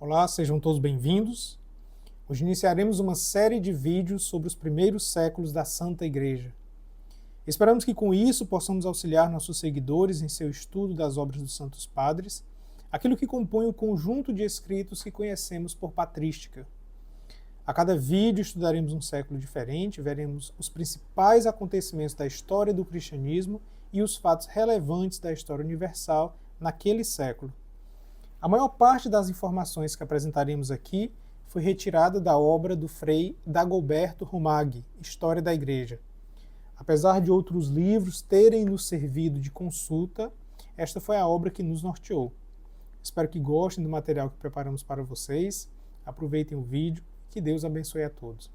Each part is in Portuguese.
Olá, sejam todos bem-vindos. Hoje iniciaremos uma série de vídeos sobre os primeiros séculos da Santa Igreja. Esperamos que com isso possamos auxiliar nossos seguidores em seu estudo das obras dos Santos Padres, aquilo que compõe o conjunto de escritos que conhecemos por patrística. A cada vídeo estudaremos um século diferente, veremos os principais acontecimentos da história do cristianismo e os fatos relevantes da história universal naquele século. A maior parte das informações que apresentaremos aqui foi retirada da obra do Frei Dagoberto Romagui, História da Igreja. Apesar de outros livros terem nos servido de consulta, esta foi a obra que nos norteou. Espero que gostem do material que preparamos para vocês. Aproveitem o vídeo. Que Deus abençoe a todos.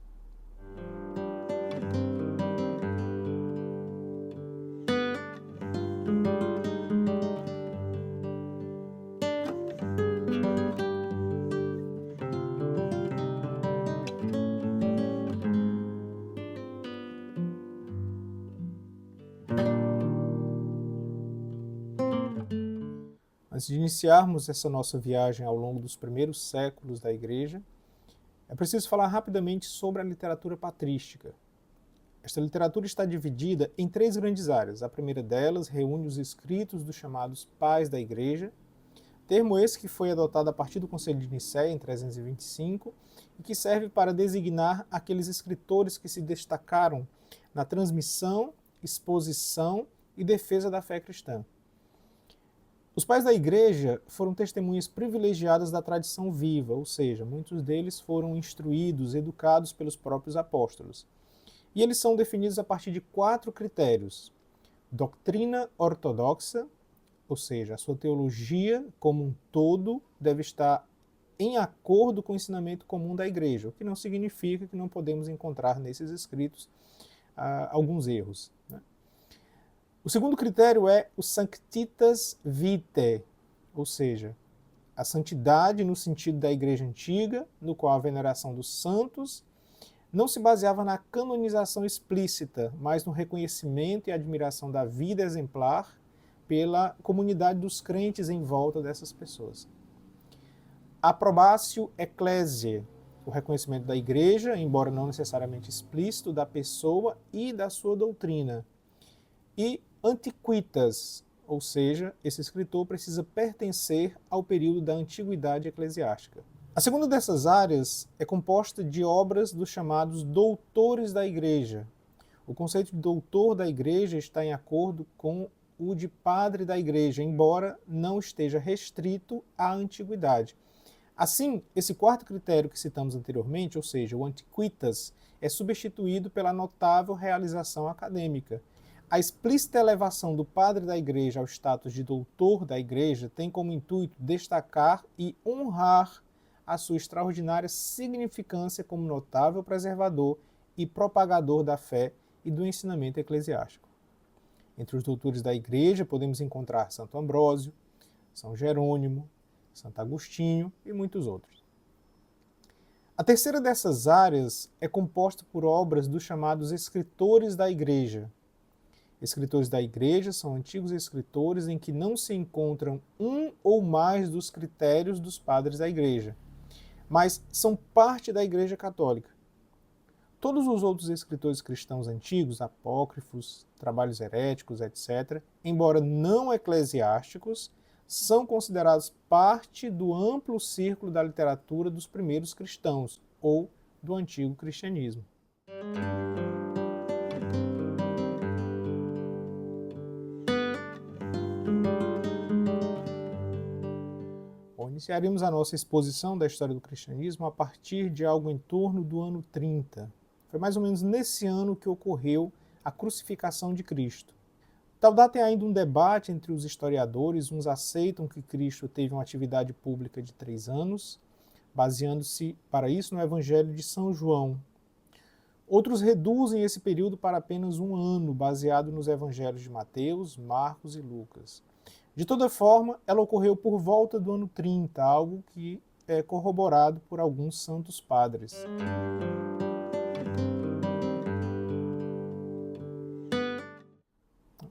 Antes de iniciarmos essa nossa viagem ao longo dos primeiros séculos da Igreja, é preciso falar rapidamente sobre a literatura patrística. Esta literatura está dividida em três grandes áreas. A primeira delas reúne os escritos dos chamados Pais da Igreja, termo esse que foi adotado a partir do Concílio de Nicéia, em 325, e que serve para designar aqueles escritores que se destacaram na transmissão, exposição e defesa da fé cristã. Os pais da Igreja foram testemunhas privilegiadas da tradição viva, ou seja, muitos deles foram instruídos, educados pelos próprios apóstolos. E eles são definidos a partir de 4 critérios. Doutrina ortodoxa, ou seja, a sua teologia como um todo deve estar em acordo com o ensinamento comum da Igreja, o que não significa que não podemos encontrar nesses escritos alguns erros, né? O segundo critério é o Sanctitas Vitae, ou seja, a santidade no sentido da Igreja Antiga, no qual a veneração dos santos não se baseava na canonização explícita, mas no reconhecimento e admiração da vida exemplar pela comunidade dos crentes em volta dessas pessoas. Aprobatio Ecclesiae, o reconhecimento da Igreja, embora não necessariamente explícito, da pessoa e da sua doutrina. E Antiquitas, ou seja, esse escritor precisa pertencer ao período da antiguidade eclesiástica. A segunda dessas áreas é composta de obras dos chamados doutores da Igreja. O conceito de doutor da Igreja está em acordo com o de padre da Igreja, embora não esteja restrito à antiguidade. Assim, esse quarto critério que citamos anteriormente, ou seja, o Antiquitas, é substituído pela notável realização acadêmica. A explícita elevação do padre da Igreja ao status de doutor da Igreja tem como intuito destacar e honrar a sua extraordinária significância como notável preservador e propagador da fé e do ensinamento eclesiástico. Entre os doutores da Igreja podemos encontrar Santo Ambrósio, São Jerônimo, Santo Agostinho e muitos outros. A terceira dessas áreas é composta por obras dos chamados escritores da Igreja. Escritores da Igreja são antigos escritores em que não se encontram um ou mais dos critérios dos padres da Igreja, mas são parte da Igreja Católica. Todos os outros escritores cristãos antigos, apócrifos, trabalhos heréticos, etc., embora não eclesiásticos, são considerados parte do amplo círculo da literatura dos primeiros cristãos, ou do antigo cristianismo. Iniciaremos a nossa exposição da história do cristianismo a partir de algo em torno do ano 30. Foi mais ou menos nesse ano que ocorreu a crucificação de Cristo. Tal data tem ainda um debate entre os historiadores, uns aceitam que Cristo teve uma atividade pública de 3 anos, baseando-se para isso no Evangelho de São João. Outros reduzem esse período para apenas 1 ano, baseado nos Evangelhos de Mateus, Marcos e Lucas. De toda forma, ela ocorreu por volta do ano 30, algo que é corroborado por alguns santos padres.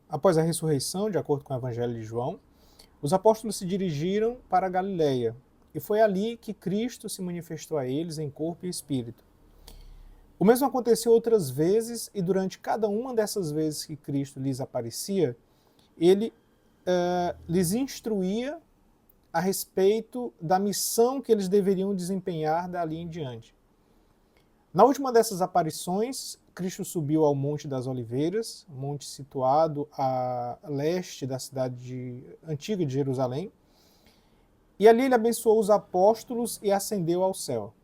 Após a ressurreição, de acordo com o Evangelho de João, os apóstolos se dirigiram para a Galileia, e foi ali que Cristo se manifestou a eles em corpo e espírito. O mesmo aconteceu outras vezes, e durante cada uma dessas vezes que Cristo lhes aparecia, ele lhes instruía a respeito da missão que eles deveriam desempenhar dali em diante. Na última dessas aparições, Cristo subiu ao Monte das Oliveiras, monte situado a leste da cidade antiga de Jerusalém, e ali ele abençoou os apóstolos e ascendeu ao céu.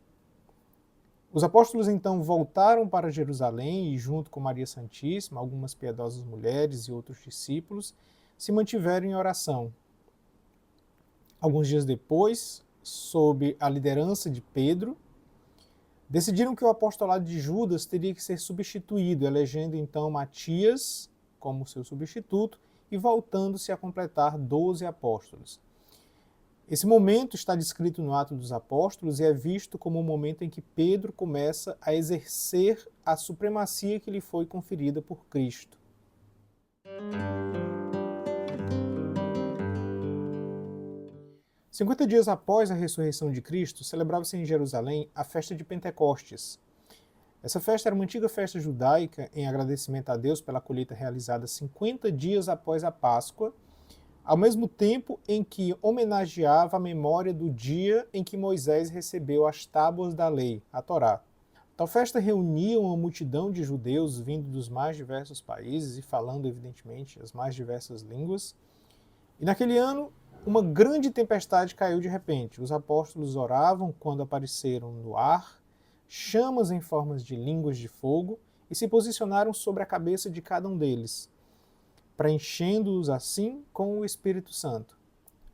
Os apóstolos então voltaram para Jerusalém e, junto com Maria Santíssima, algumas piedosas mulheres e outros discípulos, se mantiveram em oração. Alguns dias depois, sob a liderança de Pedro, decidiram que o apostolado de Judas teria que ser substituído, elegendo então Matias como seu substituto e voltando-se a completar 12 apóstolos. Esse momento está descrito no Atos dos Apóstolos e é visto como o momento em que Pedro começa a exercer a supremacia que lhe foi conferida por Cristo. Cinquenta dias após a ressurreição de Cristo, celebrava-se em Jerusalém a festa de Pentecostes. Essa festa era uma antiga festa judaica em agradecimento a Deus pela colheita realizada 50 dias após a Páscoa, ao mesmo tempo em que homenageava a memória do dia em que Moisés recebeu as tábuas da lei, a Torá. Tal festa reunia uma multidão de judeus vindo dos mais diversos países e falando, evidentemente, as mais diversas línguas. E naquele ano, uma grande tempestade caiu de repente. Os apóstolos oravam quando apareceram no ar chamas em formas de línguas de fogo e se posicionaram sobre a cabeça de cada um deles, preenchendo-os assim com o Espírito Santo.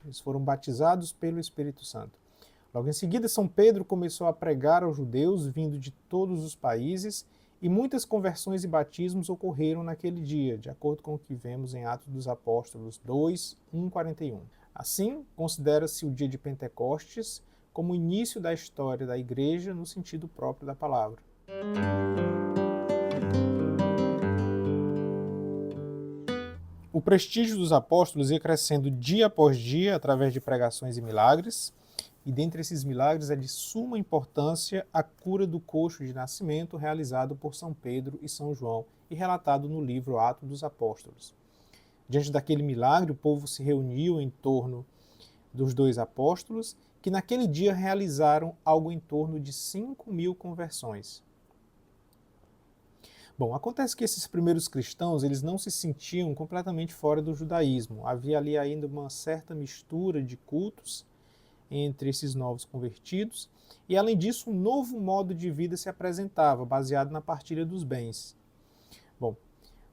Eles foram batizados pelo Espírito Santo. Logo em seguida, São Pedro começou a pregar aos judeus vindo de todos os países e muitas conversões e batismos ocorreram naquele dia, de acordo com o que vemos em Atos dos Apóstolos 2, 1:41. Assim, considera-se o dia de Pentecostes como o início da história da Igreja no sentido próprio da palavra. O prestígio dos apóstolos ia crescendo dia após dia através de pregações e milagres, e dentre esses milagres é de suma importância a cura do coxo de nascimento realizado por São Pedro e São João e relatado no livro Atos dos Apóstolos. Diante daquele milagre, o povo se reuniu em torno dos dois apóstolos, que naquele dia realizaram algo em torno de 5.000 conversões. Bom, acontece que esses primeiros cristãos eles não se sentiam completamente fora do judaísmo. Havia ali ainda uma certa mistura de cultos entre esses novos convertidos, e além disso, um novo modo de vida se apresentava, baseado na partilha dos bens. Bom,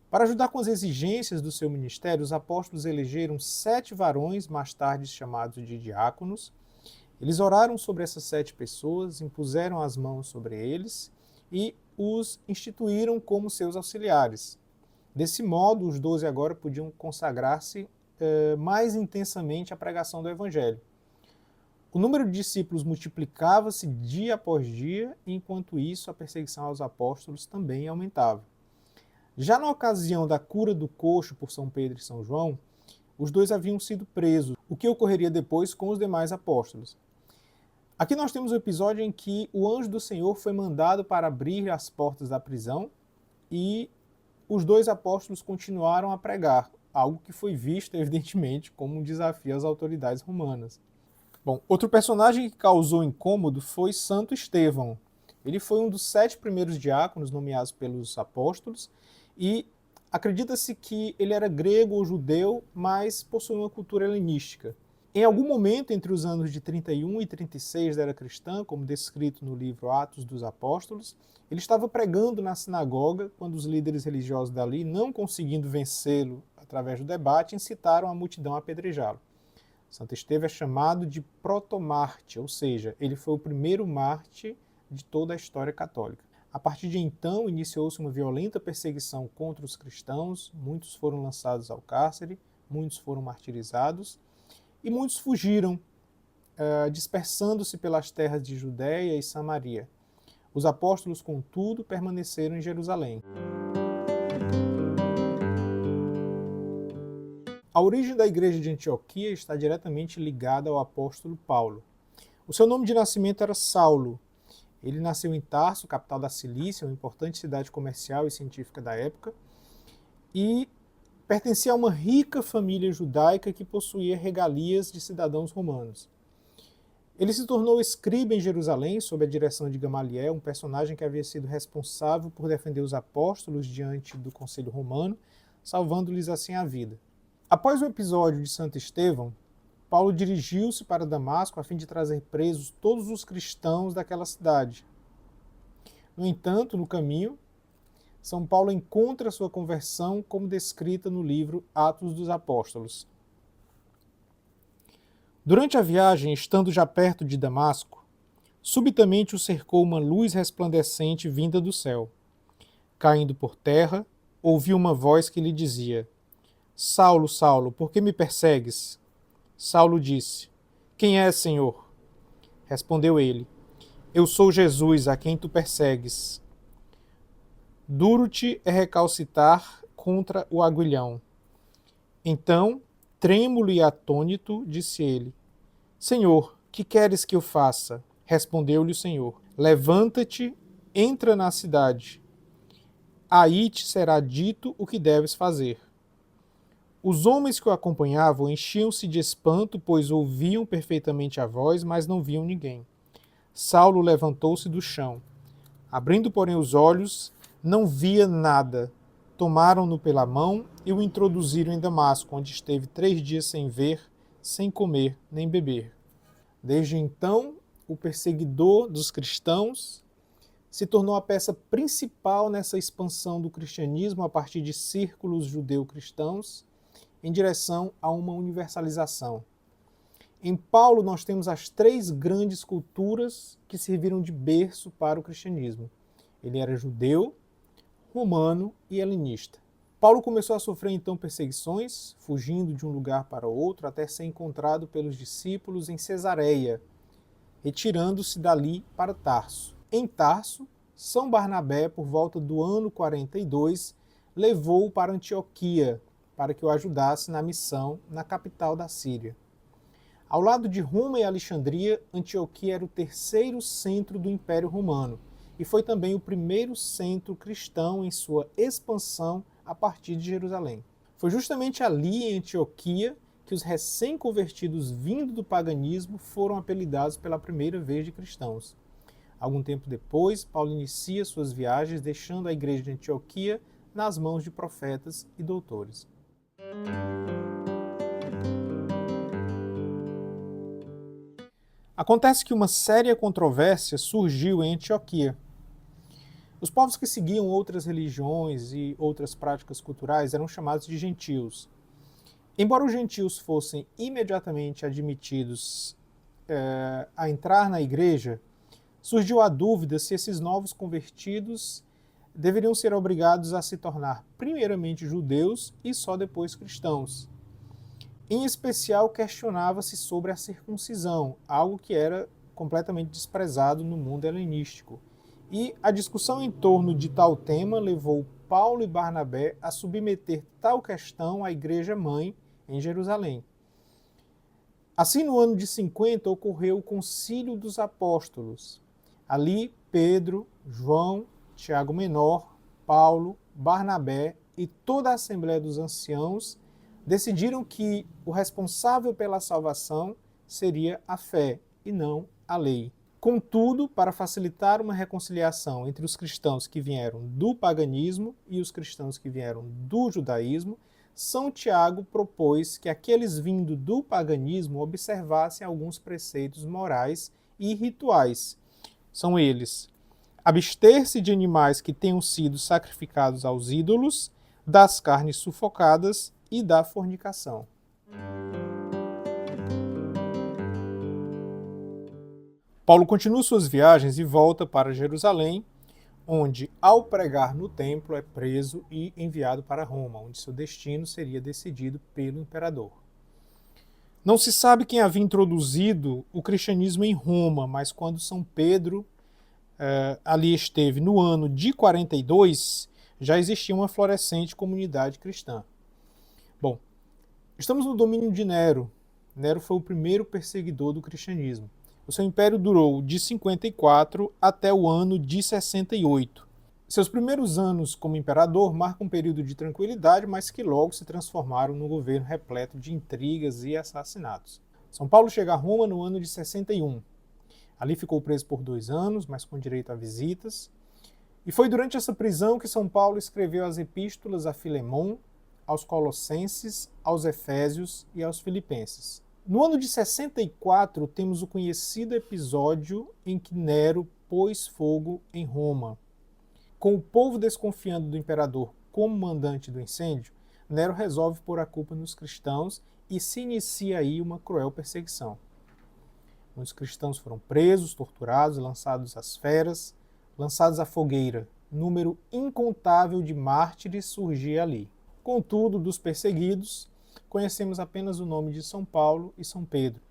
para ajudar com as exigências do seu ministério, os apóstolos elegeram 7 varões, mais tarde chamados de diáconos. Eles oraram sobre essas 7 pessoas, impuseram as mãos sobre eles e os instituíram como seus auxiliares. Desse modo, os 12 agora podiam consagrar-se mais intensamente à pregação do Evangelho. O número de discípulos multiplicava-se dia após dia, e enquanto isso a perseguição aos apóstolos também aumentava. Já na ocasião da cura do coxo por São Pedro e São João, os dois haviam sido presos, o que ocorreria depois com os demais apóstolos. Aqui nós temos o episódio em que o anjo do Senhor foi mandado para abrir as portas da prisão e os dois apóstolos continuaram a pregar, algo que foi visto, evidentemente, como um desafio às autoridades romanas. Bom, outro personagem que causou incômodo foi Santo Estevão. Ele foi um dos 7 primeiros diáconos nomeados pelos apóstolos e acredita-se que ele era grego ou judeu, mas possuía uma cultura helenística. Em algum momento entre os anos de 31 e 36 da era cristã, como descrito no livro Atos dos Apóstolos, ele estava pregando na sinagoga quando os líderes religiosos dali, não conseguindo vencê-lo através do debate, incitaram a multidão a apedrejá-lo. Santo Estevão é chamado de protomártir, ou seja, ele foi o primeiro mártir de toda a história católica. A partir de então, iniciou-se uma violenta perseguição contra os cristãos, muitos foram lançados ao cárcere, muitos foram martirizados e muitos fugiram, dispersando-se pelas terras de Judéia e Samaria. Os apóstolos, contudo, permaneceram em Jerusalém. A origem da igreja de Antioquia está diretamente ligada ao apóstolo Paulo. O seu nome de nascimento era Saulo. Ele nasceu em Tarso, capital da Cilícia, uma importante cidade comercial e científica da época, e pertencia a uma rica família judaica que possuía regalias de cidadãos romanos. Ele se tornou escriba em Jerusalém, sob a direção de Gamaliel, um personagem que havia sido responsável por defender os apóstolos diante do Conselho Romano, salvando-lhes assim a vida. Após o episódio de Santo Estevão, Paulo dirigiu-se para Damasco a fim de trazer presos todos os cristãos daquela cidade. No entanto, no caminho, São Paulo encontra sua conversão como descrita no livro Atos dos Apóstolos. Durante a viagem, estando já perto de Damasco, subitamente o cercou uma luz resplandecente vinda do céu. Caindo por terra, ouviu uma voz que lhe dizia: Saulo, Saulo, por que me persegues? Saulo disse: Quem és, Senhor? Respondeu ele: Eu sou Jesus, a quem tu persegues. Duro-te é recalcitar contra o aguilhão. Então, trêmulo e atônito, disse ele: Senhor, que queres que eu faça? Respondeu-lhe o Senhor: Levanta-te, entra na cidade. Aí te será dito o que deves fazer. Os homens que o acompanhavam enchiam-se de espanto, pois ouviam perfeitamente a voz, mas não viam ninguém. Saulo levantou-se do chão. Abrindo, porém, os olhos, não via nada. Tomaram-no pela mão e o introduziram em Damasco, onde esteve 3 dias sem ver, sem comer nem beber. Desde então, o perseguidor dos cristãos se tornou a peça principal nessa expansão do cristianismo a partir de círculos judeu-cristãos em direção a uma universalização. Em Paulo, nós temos as 3 grandes culturas que serviram de berço para o cristianismo. Ele era judeu, romano e helenista. Paulo começou a sofrer então perseguições, fugindo de um lugar para outro, até ser encontrado pelos discípulos em Cesareia, retirando-se dali para Tarso. Em Tarso, São Barnabé, por volta do ano 42, levou-o para Antioquia, para que o ajudasse na missão na capital da Síria. Ao lado de Roma e Alexandria, Antioquia era o 3º centro do Império Romano e foi também o primeiro centro cristão em sua expansão a partir de Jerusalém. Foi justamente ali, em Antioquia, que os recém-convertidos vindo do paganismo foram apelidados pela primeira vez de cristãos. Algum tempo depois, Paulo inicia suas viagens, deixando a igreja de Antioquia nas mãos de profetas e doutores. Acontece que uma séria controvérsia surgiu em Antioquia. Os povos que seguiam outras religiões e outras práticas culturais eram chamados de gentios. Embora os gentios fossem imediatamente admitidos a entrar na igreja, surgiu a dúvida se esses novos convertidos deveriam ser obrigados a se tornar primeiramente judeus e só depois cristãos. Em especial, questionava-se sobre a circuncisão, algo que era completamente desprezado no mundo helenístico. E a discussão em torno de tal tema levou Paulo e Barnabé a submeter tal questão à igreja-mãe em Jerusalém. Assim, no ano de 50, ocorreu o Concílio dos Apóstolos. Ali, Pedro, João, Tiago Menor, Paulo, Barnabé e toda a Assembleia dos Anciãos decidiram que o responsável pela salvação seria a fé e não a lei. Contudo, para facilitar uma reconciliação entre os cristãos que vieram do paganismo e os cristãos que vieram do judaísmo, São Tiago propôs que aqueles vindo do paganismo observassem alguns preceitos morais e rituais. São eles: abster-se de animais que tenham sido sacrificados aos ídolos, das carnes sufocadas e da fornicação. Paulo continua suas viagens e volta para Jerusalém, onde, ao pregar no templo, é preso e enviado para Roma, onde seu destino seria decidido pelo imperador. Não se sabe quem havia introduzido o cristianismo em Roma, mas quando São Pedro ali esteve no ano de 42, já existia uma florescente comunidade cristã. Bom, estamos no domínio de Nero. Nero foi o primeiro perseguidor do cristianismo. O seu império durou de 54 até o ano de 68. Seus primeiros anos como imperador marcam um período de tranquilidade, mas que logo se transformaram num governo repleto de intrigas e assassinatos. São Paulo chega a Roma no ano de 61. Ali ficou preso por 2 anos, mas com direito a visitas. E foi durante essa prisão que São Paulo escreveu as epístolas a Filemon, aos Colossenses, aos Efésios e aos Filipenses. No ano de 64, temos o conhecido episódio em que Nero pôs fogo em Roma. Com o povo desconfiando do imperador como mandante do incêndio, Nero resolve pôr a culpa nos cristãos e se inicia aí uma cruel perseguição. Muitos cristãos foram presos, torturados, lançados às feras, lançados à fogueira. Número incontável de mártires surgia ali. Contudo, dos perseguidos, conhecemos apenas o nome de São Paulo e São Pedro.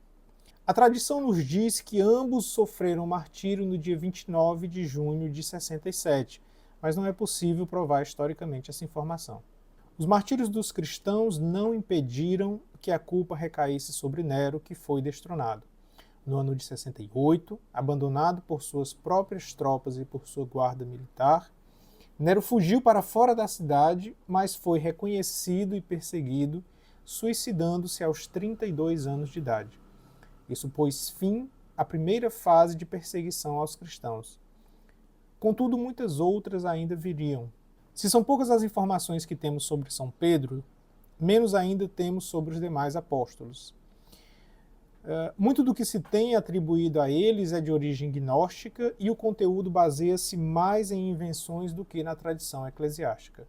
A tradição nos diz que ambos sofreram martírio no dia 29 de junho de 67, mas não é possível provar historicamente essa informação. Os martírios dos cristãos não impediram que a culpa recaísse sobre Nero, que foi destronado. No ano de 68, abandonado por suas próprias tropas e por sua guarda militar, Nero fugiu para fora da cidade, mas foi reconhecido e perseguido, suicidando-se aos 32 anos de idade. Isso pôs fim à primeira fase de perseguição aos cristãos. Contudo, muitas outras ainda viriam. Se são poucas as informações que temos sobre São Pedro, menos ainda temos sobre os demais apóstolos. Muito do que se tem atribuído a eles é de origem gnóstica e o conteúdo baseia-se mais em invenções do que na tradição eclesiástica.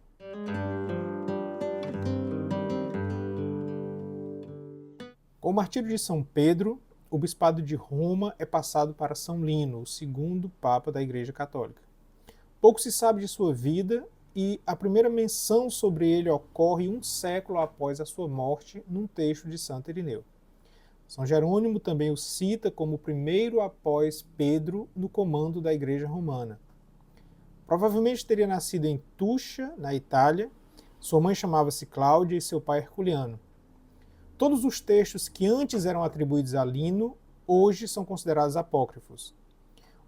Com o martírio de São Pedro, o bispado de Roma é passado para São Lino, o segundo papa da Igreja Católica. Pouco se sabe de sua vida e a primeira menção sobre ele ocorre 1 século após a sua morte num texto de Santo Irineu. São Jerônimo também o cita como o primeiro após Pedro no comando da Igreja Romana. Provavelmente teria nascido em Tuscia, na Itália. Sua mãe chamava-se Cláudia e seu pai Herculiano. Todos os textos que antes eram atribuídos a Lino, hoje são considerados apócrifos.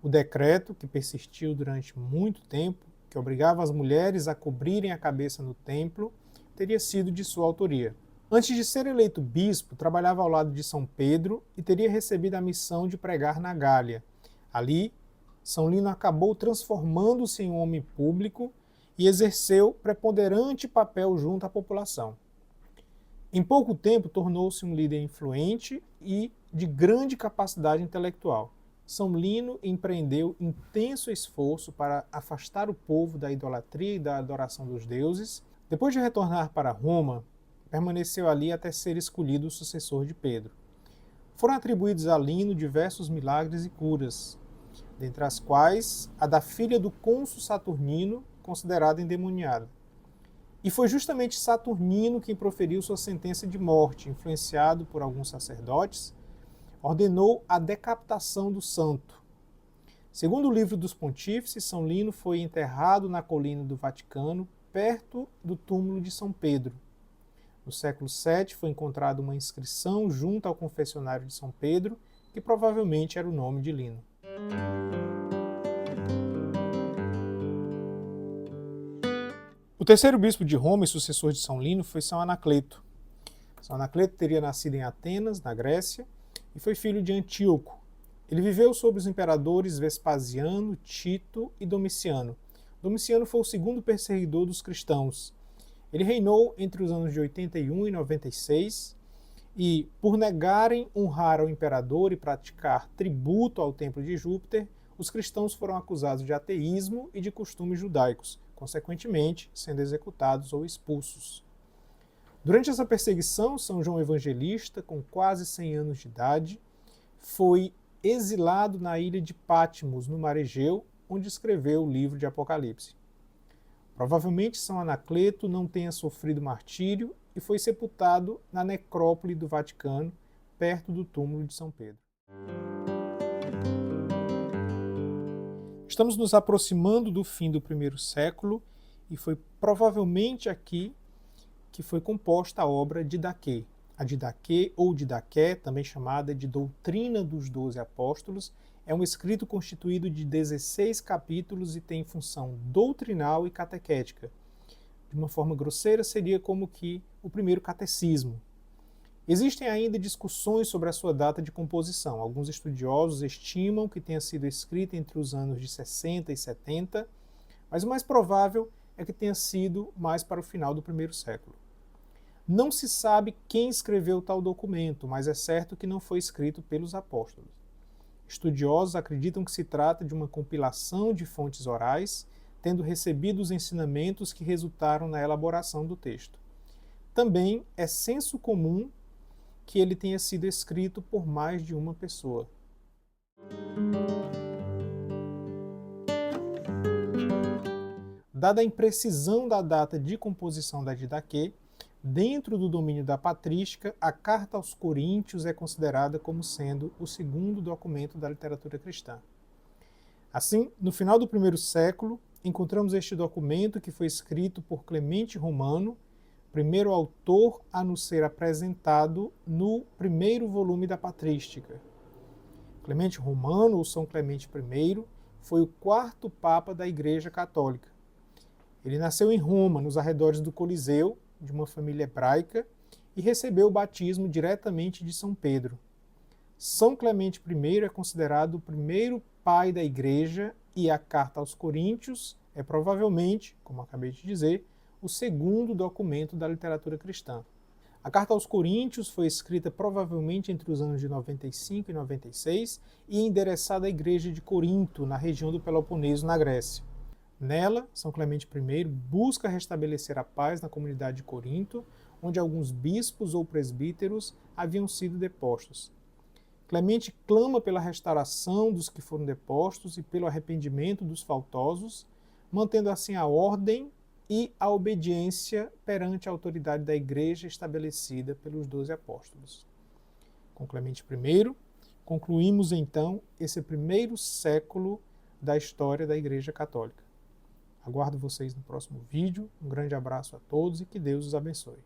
O decreto, que persistiu durante muito tempo, que obrigava as mulheres a cobrirem a cabeça no templo, teria sido de sua autoria. Antes de ser eleito bispo, trabalhava ao lado de São Pedro e teria recebido a missão de pregar na Gália. Ali, São Lino acabou transformando-se em um homem público e exerceu preponderante papel junto à população. Em pouco tempo, tornou-se um líder influente e de grande capacidade intelectual. São Lino empreendeu intenso esforço para afastar o povo da idolatria e da adoração dos deuses. Depois de retornar para Roma, permaneceu ali até ser escolhido o sucessor de Pedro. Foram atribuídos a Lino diversos milagres e curas, dentre as quais a da filha do cônsul Saturnino, considerada endemoniada. E foi justamente Saturnino quem proferiu sua sentença de morte, influenciado por alguns sacerdotes, ordenou a decapitação do santo. Segundo o livro dos Pontífices, São Lino foi enterrado na colina do Vaticano, perto do túmulo de São Pedro. No século VII foi encontrada uma inscrição junto ao confessionário de São Pedro, que provavelmente era o nome de Lino. O terceiro bispo de Roma e sucessor de São Lino foi São Anacleto. São Anacleto teria nascido em Atenas, na Grécia, e foi filho de Antíoco. Ele viveu sob os imperadores Vespasiano, Tito e Domiciano. Domiciano foi o segundo perseguidor dos cristãos. Ele reinou entre os anos de 81 e 96 e, por negarem honrar ao imperador e praticar tributo ao templo de Júpiter, os cristãos foram acusados de ateísmo e de costumes judaicos, consequentemente sendo executados ou expulsos. Durante essa perseguição, São João Evangelista, com quase 100 anos de idade, foi exilado na ilha de Patmos, no Mar Egeu, onde escreveu o livro de Apocalipse. Provavelmente São Anacleto não tenha sofrido martírio e foi sepultado na necrópole do Vaticano, perto do túmulo de São Pedro. Estamos nos aproximando do fim do primeiro século e foi provavelmente aqui que foi composta a obra Didaquê, A Didaquê ou Didaqué, também chamada de Doutrina dos 12 Apóstolos, é um escrito constituído de 16 capítulos e tem função doutrinal e catequética. De uma forma grosseira, seria como que o primeiro catecismo. Existem ainda discussões sobre a sua data de composição. Alguns estudiosos estimam que tenha sido escrita entre os anos de 60 e 70, mas o mais provável é que tenha sido mais para o final do primeiro século. Não se sabe quem escreveu tal documento, mas é certo que não foi escrito pelos apóstolos. Estudiosos acreditam que se trata de uma compilação de fontes orais, tendo recebido os ensinamentos que resultaram na elaboração do texto. Também é senso comum que ele tenha sido escrito por mais de uma pessoa. Dada a imprecisão da data de composição da Didaquê, dentro do domínio da patrística, a Carta aos Coríntios é considerada como sendo o segundo documento da literatura cristã. Assim, no final do primeiro século, encontramos este documento que foi escrito por Clemente Romano, primeiro autor a nos ser apresentado no primeiro volume da Patrística. Clemente Romano, ou São Clemente I, foi o quarto Papa da Igreja Católica. Ele nasceu em Roma, nos arredores do Coliseu, de uma família hebraica, e recebeu o batismo diretamente de São Pedro. São Clemente I é considerado o primeiro pai da Igreja e a Carta aos Coríntios é provavelmente, como acabei de dizer, o segundo documento da literatura cristã. A Carta aos Coríntios foi escrita provavelmente entre os anos de 95 e 96 e endereçada à igreja de Corinto, na região do Peloponeso, na Grécia. Nela, São Clemente I busca restabelecer a paz na comunidade de Corinto, onde alguns bispos ou presbíteros haviam sido depostos. Clemente clama pela restauração dos que foram depostos e pelo arrependimento dos faltosos, mantendo assim a ordem e a obediência perante a autoridade da Igreja estabelecida pelos 12 apóstolos. Com Clemente I, concluímos então esse primeiro século da história da Igreja Católica. Aguardo vocês no próximo vídeo. Um grande abraço a todos e que Deus os abençoe.